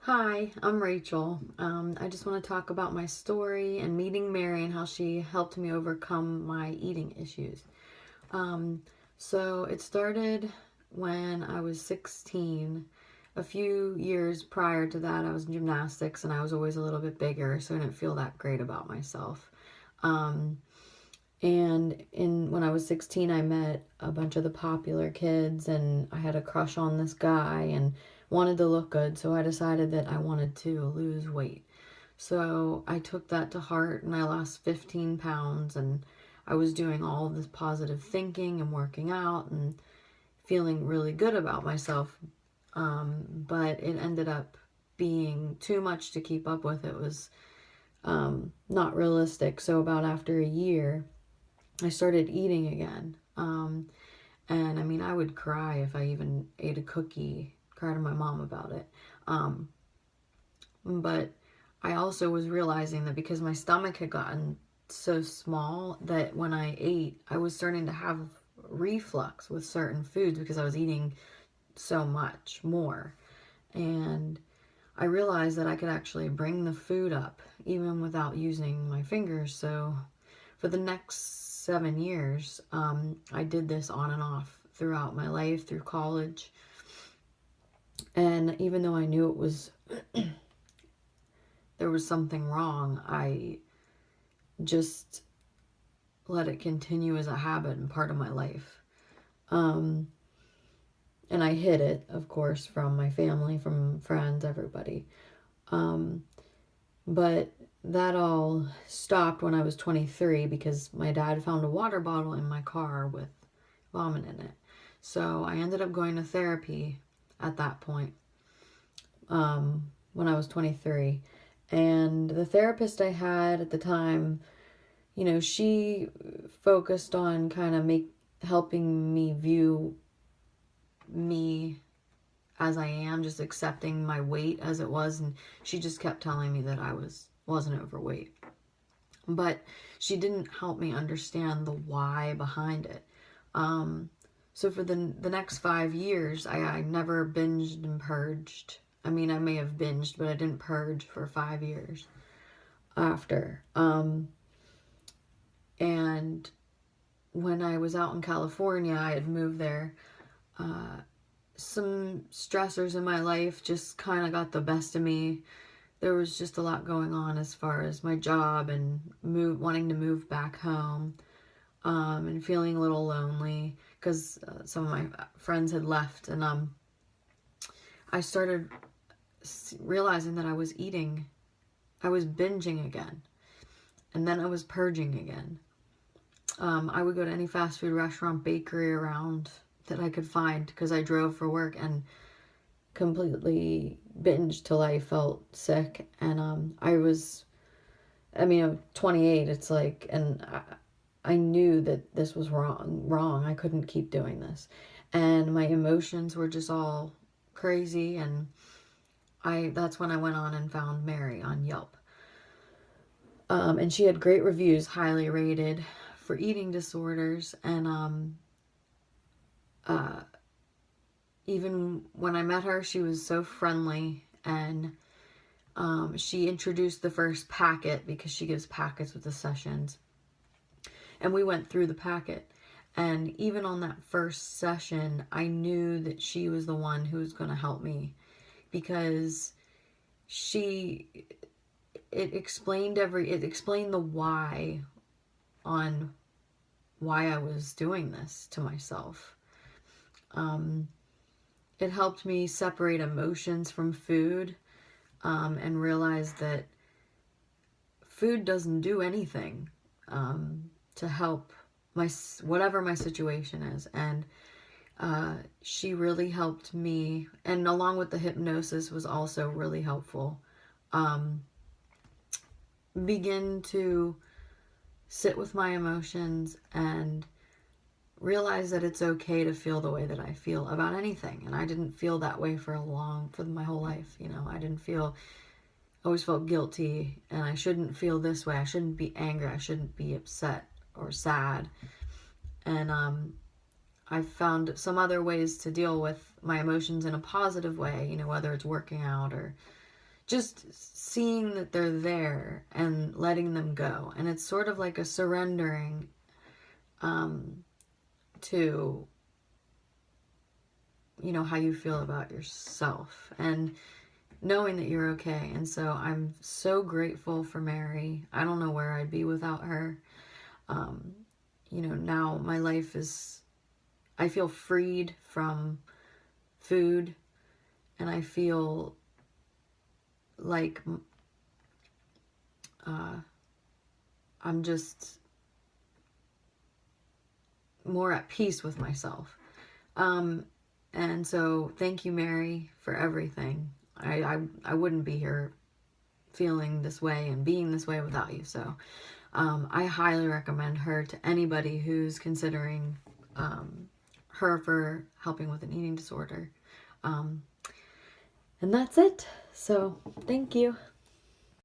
Hi, I'm Rachel. I just want to talk about my story and meeting Mary and how she helped me overcome my eating issues. So it started when I was 16. A few years prior to that, I was in gymnastics and I was always a little bit bigger, so I didn't feel that great about myself. Um, and when I was 16, I met a bunch of the popular kids, and I had a crush on this guy and wanted to look good, so I decided that I wanted to lose weight. So I took that to heart and I lost 15 pounds, and I was doing all of this positive thinking and working out and feeling really good about myself. But it ended up being too much to keep up with. It was not realistic. So about after a year, I started eating again. And I mean, I would cry if I even ate a cookie, cry to my mom about it. But I also was realizing that because my stomach had gotten so small that when I ate, I was starting to have reflux with certain foods because I was eating so much more. And I realized that I could actually bring the food up even without using my fingers. So for the next 7 years, I did this on and off throughout my life, through college. And even though I knew it was there was something wrong, I just let it continue as a habit and part of my life. And I hid it, of course, from my family, from friends, everybody. But that all stopped when I was 23 because my dad found a water bottle in my car with vomit in it. So I ended up going to therapy at that point, when I was 23. And the therapist I had at the time, she focused on kind of helping me view me as I am, just accepting my weight as it was, and she just kept telling me that I wasn't overweight. But she didn't help me understand the why behind it. So for the next 5 years, I never binged and purged. I mean, I may have binged, but I didn't purge for 5 years after. And when I was out in California, I had moved there. Some stressors in my life just kind of got the best of me. There was just a lot going on as far as my job and wanting to move back home, and feeling a little lonely because some of my friends had left, and I started realizing that I was binging again, and then I was purging again. I would go to any fast food restaurant, bakery around that I could find because I drove for work, and completely binged till I felt sick. And I'm 28, it's like, and I knew that this was wrong. I couldn't keep doing this. And my emotions were just all crazy, and that's when I went on and found Mary on Yelp. And she had great reviews, highly rated for eating disorders. And even when I met her, she was so friendly, and she introduced the first packet because she gives packets with the sessions. And we went through the packet. And even on that first session, I knew that she was the one who was going to help me, because it explained the why on why I was doing this to myself. It helped me separate emotions from food, and realize that food doesn't do anything to help whatever my situation is. And she really helped me, and along with the hypnosis was also really helpful. Begin to sit with my emotions and realize that it's okay to feel the way that I feel about anything. And I didn't feel that way for my whole life. I always felt guilty, and I shouldn't feel this way. I shouldn't be angry. I shouldn't be upset or sad. And I found some other ways to deal with my emotions in a positive way, whether it's working out or just seeing that they're there and letting them go. And it's sort of like a surrendering to, you know, how you feel about yourself and knowing that you're okay. And so I'm so grateful for Mary. I don't know where I'd be without her. You know, now my life is, I feel freed from food, and I feel like I'm just more at peace with myself. And so thank you, Mary, for everything. I wouldn't be here feeling this way and being this way without you. So I highly recommend her to anybody who's considering her for helping with an eating disorder. And that's it. So thank you.